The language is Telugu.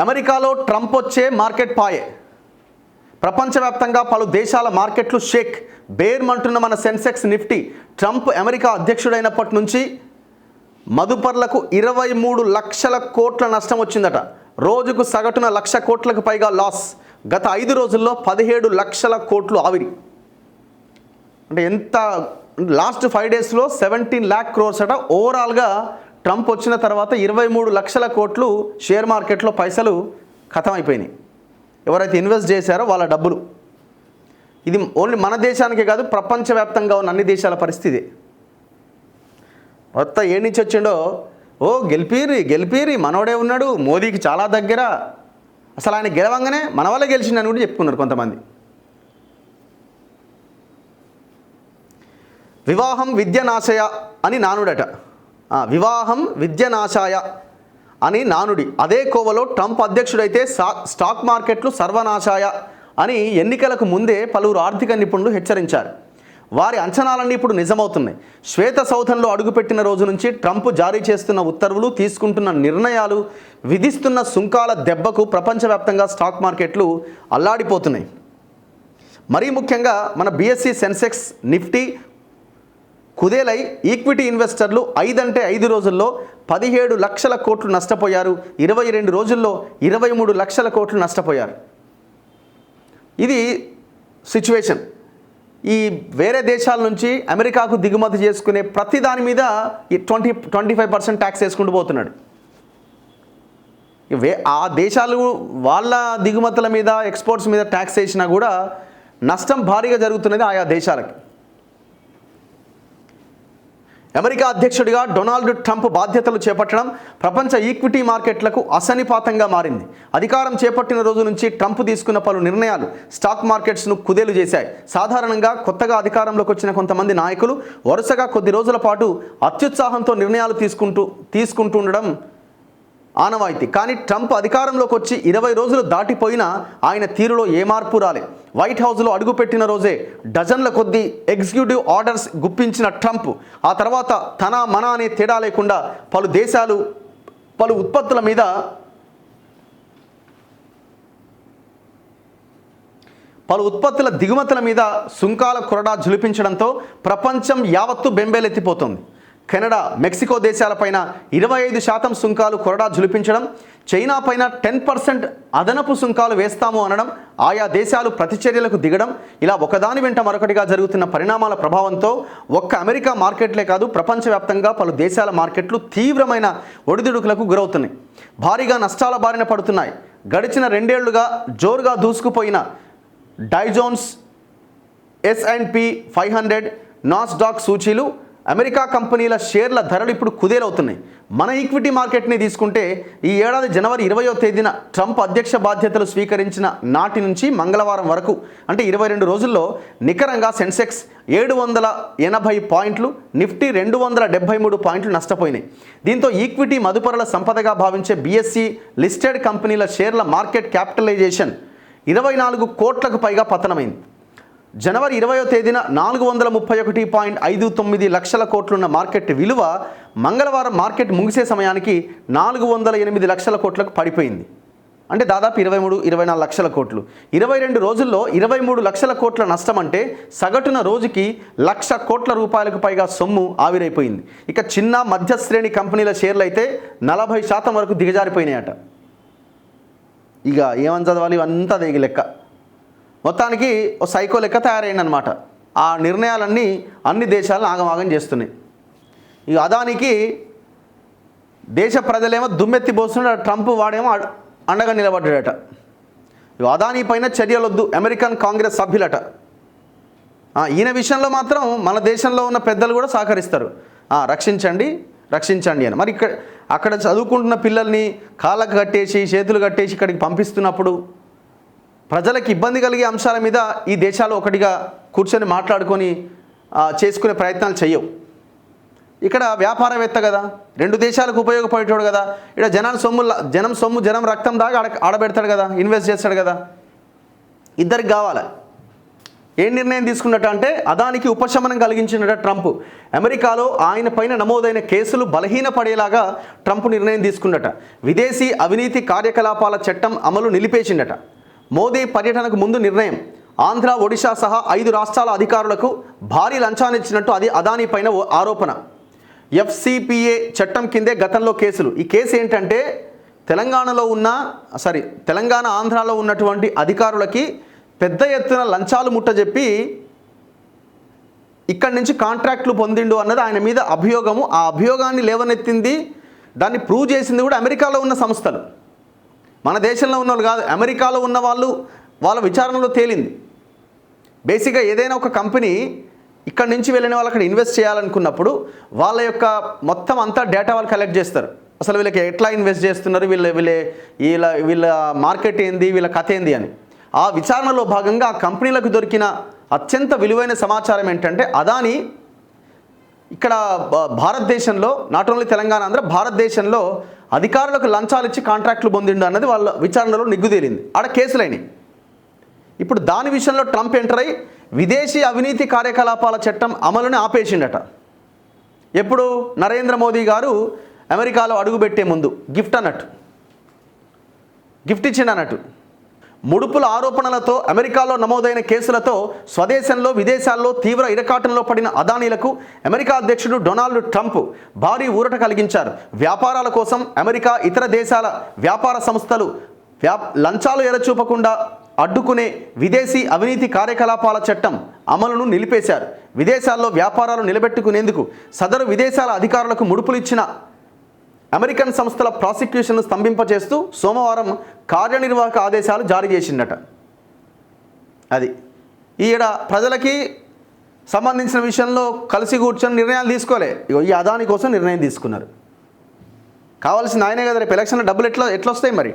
అమెరికాలో ట్రంప్ వచ్చే మార్కెట్ పాయే. ప్రపంచవ్యాప్తంగా పలు దేశాల మార్కెట్లు షేక్. బేర్మంటున్న మన సెన్సెక్స్ నిఫ్టీ. ట్రంప్ అమెరికా అధ్యక్షుడైనప్పటి నుంచి మదుపర్లకు 23 లక్షల కోట్ల నష్టం వచ్చిందట. రోజుకు సగటున 1,00,000 కోట్లకు పైగా లాస్. గత 5 రోజుల్లో 17 లక్షల కోట్లు ఆవిరి. అంటే ఎంత, లాస్ట్ 5 డేస్లో 17 lakh crores అట. ఓవరాల్గా ట్రంప్ వచ్చిన తర్వాత 23 లక్షల కోట్లు షేర్ మార్కెట్లో పైసలు ఖతం అయిపోయినాయి. ఎవరైతే ఇన్వెస్ట్ చేశారో వాళ్ళ డబ్బులు. ఇది ఓన్లీ మన దేశానికే కాదు, ప్రపంచవ్యాప్తంగా ఉన్న అన్ని దేశాల పరిస్థితి. మొత్తం ఏ నుంచి వచ్చిండో, ఓ గెలిపిరి మనోడే ఉన్నాడు, మోదీకి చాలా దగ్గర, అసలు ఆయన గెలవంగానే మన వల్ల గెలిచిందని కూడా చెప్పుకున్నారు కొంతమంది. వివాహం విద్యనాశయ అని నానుడట. వివాహం విద్యనాశాయ అని నానుడి. అదే కోవలో ట్రంప్ అధ్యక్షుడైతే స్టాక్ మార్కెట్లు సర్వనాశాయ అని ఎన్నికలకు ముందే పలువురు ఆర్థిక నిపుణులు హెచ్చరించారు. వారి అంచనాలన్నీ ఇప్పుడు నిజమవుతున్నాయి. శ్వేత సౌధంలో అడుగుపెట్టిన రోజు నుంచి ట్రంప్ జారీ చేస్తున్న ఉత్తర్వులు, తీసుకుంటున్న నిర్ణయాలు, విధిస్తున్న సుంకాల దెబ్బకు ప్రపంచవ్యాప్తంగా స్టాక్ మార్కెట్లు అల్లాడిపోతున్నాయి. మరీ ముఖ్యంగా మన BSE, సెన్సెక్స్, నిఫ్టీ కుదేలై ఈక్విటీ ఇన్వెస్టర్లు 5 రోజుల్లో 17 లక్షల కోట్లు నష్టపోయారు. 22 రోజుల్లో 23 లక్షల కోట్లు నష్టపోయారు. ఇది సిచ్యువేషన్. ఈ వేరే దేశాల నుంచి అమెరికాకు దిగుమతి చేసుకునే ప్రతి దాని మీద 25% ట్యాక్స్ వేసుకుంటూ పోతున్నాడు. ఆ దేశాలు వాళ్ళ దిగుమతుల మీద, ఎక్స్పోర్ట్స్ మీద ట్యాక్స్ వేసినా కూడా నష్టం భారీగా జరుగుతున్నది ఆయా దేశాలకి. అమెరికా అధ్యక్షుడిగా డొనాల్డ్ ట్రంప్ బాధ్యతలు చేపట్టడం ప్రపంచ ఈక్విటీ మార్కెట్లకు అసనిపాతంగా మారింది. అధికారం చేపట్టిన రోజు నుంచి ట్రంప్ తీసుకున్న పలు నిర్ణయాలు స్టాక్ మార్కెట్స్ను కుదేలు చేశాయి. సాధారణంగా కొత్తగా అధికారంలోకి వచ్చిన కొంతమంది నాయకులు వరుసగా కొద్ది రోజుల పాటు అత్యుత్సాహంతో నిర్ణయాలు తీసుకుంటుండడం ఆనవాయితీ. కానీ ట్రంప్ అధికారంలోకి వచ్చి 20 రోజులు దాటిపోయినా ఆయన తీరులో ఏ మార్పు రాలే. వైట్ హౌస్లో అడుగుపెట్టిన రోజే డజన్ల కొద్దీ ఎగ్జిక్యూటివ్ ఆర్డర్స్ గుప్పించిన ట్రంప్ ఆ తర్వాత తన మన అనే తేడా లేకుండా పలు దేశాలు పలు ఉత్పత్తుల దిగుమతుల మీద సుంకాల కొరడా జులిపించడంతో ప్రపంచం యావత్తు బెంబేలెత్తిపోతుంది. కెనడా, మెక్సికో దేశాలపైన 25% సుంకాలు కొరడా జులిపించడం, చైనా పైన 10% అదనపు సుంకాలు వేస్తాము అనడం, ఆయా దేశాలు ప్రతిచర్యలకు దిగడం, ఇలా ఒకదాని వెంట మరొకటిగా జరుగుతున్న పరిణామాల ప్రభావంతో ఒక్క అమెరికా మార్కెట్లే కాదు, ప్రపంచవ్యాప్తంగా పలు దేశాల మార్కెట్లు తీవ్రమైన ఒడిదుడుకులకు గురవుతున్నాయి. భారీగా నష్టాల బారిన పడుతున్నాయి. గడిచిన 2 ఏళ్లుగా జోరుగా దూసుకుపోయిన డౌజోన్స్, S&P 500, నాస్డాక్ సూచీలు, అమెరికా కంపెనీల షేర్ల ధరలు ఇప్పుడు కుదేలవుతున్నాయి. మన ఈక్విటీ మార్కెట్ని తీసుకుంటే ఈ ఏడాది జనవరి 20వ తేదీన ట్రంప్ అధ్యక్ష బాధ్యతలు స్వీకరించిన నాటి నుంచి మంగళవారం వరకు అంటే 22 రోజుల్లో నికరంగా సెన్సెక్స్ 780 పాయింట్లు, నిఫ్టీ 273 పాయింట్లు నష్టపోయినాయి. దీంతో ఈక్విటీ మదుపరుల సంపదగా భావించే BSE లిస్టెడ్ కంపెనీల షేర్ల మార్కెట్ క్యాపిటలైజేషన్ 24 కోట్లకు పైగా పతనమైంది. జనవరి 20వ తేదీన 431.59 లక్షల కోట్లున్న మార్కెట్ విలువ మంగళవారం మార్కెట్ ముగిసే సమయానికి 408 లక్షల కోట్లకు పడిపోయింది. అంటే దాదాపు 23-24 లక్షల కోట్లు. 22 రోజుల్లో 23 లక్షల కోట్ల నష్టం అంటే సగటున రోజుకి 1,00,000 కోట్ల రూపాయలకు పైగా సొమ్ము ఆవిరైపోయింది. ఇక చిన్న మధ్య శ్రేణి కంపెనీల షేర్లు అయితే 40% వరకు దిగజారిపోయినాయట. ఇక ఏమని చదవాలి, ఇవంతా దిగి లెక్క. మొత్తానికి ఓ సైకో లెక్క తయారైందనమాట. ఆ నిర్ణయాలన్నీ అన్ని దేశాలను ఆగమాగం చేస్తున్నాయి. ఇక అదానికి దేశ ప్రజలేమో దుమ్మెత్తి పోస్తున్నాడు, ట్రంప్ వాడేమో అండగా నిలబడ్డాడట. ఇక అదానీ పైన చర్యలొద్దు అమెరికన్ కాంగ్రెస్ సభ్యులట. ఈయన విషయంలో మాత్రం మన దేశంలో ఉన్న పెద్దలు కూడా సహకరిస్తారు, రక్షించండి అని. మరి అక్కడ చదువుకుంటున్న పిల్లల్ని కాళ్ళకు కట్టేసి చేతులు కట్టేసి ఇక్కడికి పంపిస్తున్నప్పుడు ప్రజలకు ఇబ్బంది కలిగే అంశాల మీద ఈ దేశాలు ఒకటిగా కూర్చొని మాట్లాడుకొని చేసుకునే ప్రయత్నాలు చేయవు. ఇక్కడ వ్యాపారవేత్త కదా, 2 దేశాలకు ఉపయోగపడేటోడు కదా, ఇక్కడ జనం సొమ్ము జనం రక్తం దాకా ఆడబెడతాడు కదా, ఇన్వెస్ట్ చేస్తాడు కదా, ఇద్దరికి కావాలి. ఏం నిర్ణయం తీసుకున్నట్ట అంటే అదానికి ఉపశమనం కలిగించినట ట్రంప్. అమెరికాలో ఆయన పైన నమోదైన కేసులు బలహీనపడేలాగా ట్రంప్ నిర్ణయం తీసుకున్నట. విదేశీ అవినీతి కార్యకలాపాల చట్టం అమలు నిలిపేసిండట. మోదీ పర్యటనకు ముందు నిర్ణయం. ఆంధ్ర, ఒడిశా సహా 5 రాష్ట్రాల అధికారులకు భారీ లంచాన్నిచ్చినట్టు అది అదానీ పైన ఆరోపణ. FCPA చట్టం కిందే గతంలో కేసులు. ఈ కేసు ఏంటంటే తెలంగాణ ఆంధ్రాలో ఉన్నటువంటి అధికారులకి పెద్ద ఎత్తున లంచాలు ముట్టజెప్పి ఇక్కడి నుంచి కాంట్రాక్టులు పొందిండు అన్నది ఆయన మీద అభియోగము. ఆ అభియోగాన్ని లేవనెత్తింది, దాన్ని ప్రూవ్ చేసింది కూడా అమెరికాలో ఉన్న సంస్థలు, మన దేశంలో ఉన్న వాళ్ళు కాదు. అమెరికాలో ఉన్న వాళ్ళ విచారణలో తేలింది. బేసిక్గా ఏదైనా ఒక కంపెనీ ఇక్కడి నుంచి వెళ్ళిన వాళ్ళు అక్కడ ఇన్వెస్ట్ చేయాలనుకున్నప్పుడు వాళ్ళ యొక్క మొత్తం అంతా డేటా వాళ్ళు కలెక్ట్ చేస్తారు. అసలు వీళ్ళకి ఎట్లా ఇన్వెస్ట్ చేస్తున్నారు, వీళ్ళ మార్కెట్ ఏంది, వీళ్ళ కథ ఏంది అని. ఆ విచారణలో భాగంగా ఆ కంపెనీలకు దొరికిన అత్యంత విలువైన సమాచారం ఏంటంటే అదానీ ఇక్కడ భారతదేశంలో, నాట్ ఓన్లీ తెలంగాణ, ఆంధ్ర, భారతదేశంలో అధికారులకు లంచాలు ఇచ్చి కాంట్రాక్టులు పొందిండు అన్నది వాళ్ళ విచారణలో నిగ్గుదేలింది. ఆడ కేసులైనవి. ఇప్పుడు దాని విషయంలో ట్రంప్ ఎంటర్ అయ్యి విదేశీ అవినీతి కార్యకలాపాల చట్టం అమలుని ఆపేసిండట. ఎప్పుడు? నరేంద్ర మోదీ గారు అమెరికాలో అడుగుపెట్టే ముందు గిఫ్ట్ ఇచ్చిండన్నట్టు. ముడుపుల ఆరోపణలతో అమెరికాలో నమోదైన కేసులతో స్వదేశంలో, విదేశాల్లో తీవ్ర ఇరకాటంలో పడిన అదానీలకు అమెరికా అధ్యక్షుడు డొనాల్డ్ ట్రంప్ భారీ ఊరట కలిగించారు. వ్యాపారాల కోసం అమెరికా, ఇతర దేశాల వ్యాపార సంస్థలు లంచాలు ఎరచూపకుండా అడ్డుకునే విదేశీ అవినీతి కార్యకలాపాల చట్టం అమలును నిలిపేశారు. విదేశాల్లో వ్యాపారాలు నిలబెట్టుకునేందుకు సదరు విదేశాల అధికారులకు ముడుపులు ఇచ్చిన అమెరికన్ సంస్థల ప్రాసిక్యూషన్ను స్తంభింపచేస్తూ సోమవారం కార్యనిర్వాహక ఆదేశాలు జారీ చేసిందట. అది ఈడ ప్రజలకి సంబంధించిన విషయంలో కలిసి కూర్చొని నిర్ణయాలు తీసుకోలే. ఈ అదాని కోసం నిర్ణయం తీసుకున్నారు. కావాల్సిన ఆయనే కదా, రేపు ఎలక్షన్లో డబ్బులు ఎట్లా వస్తాయి మరి.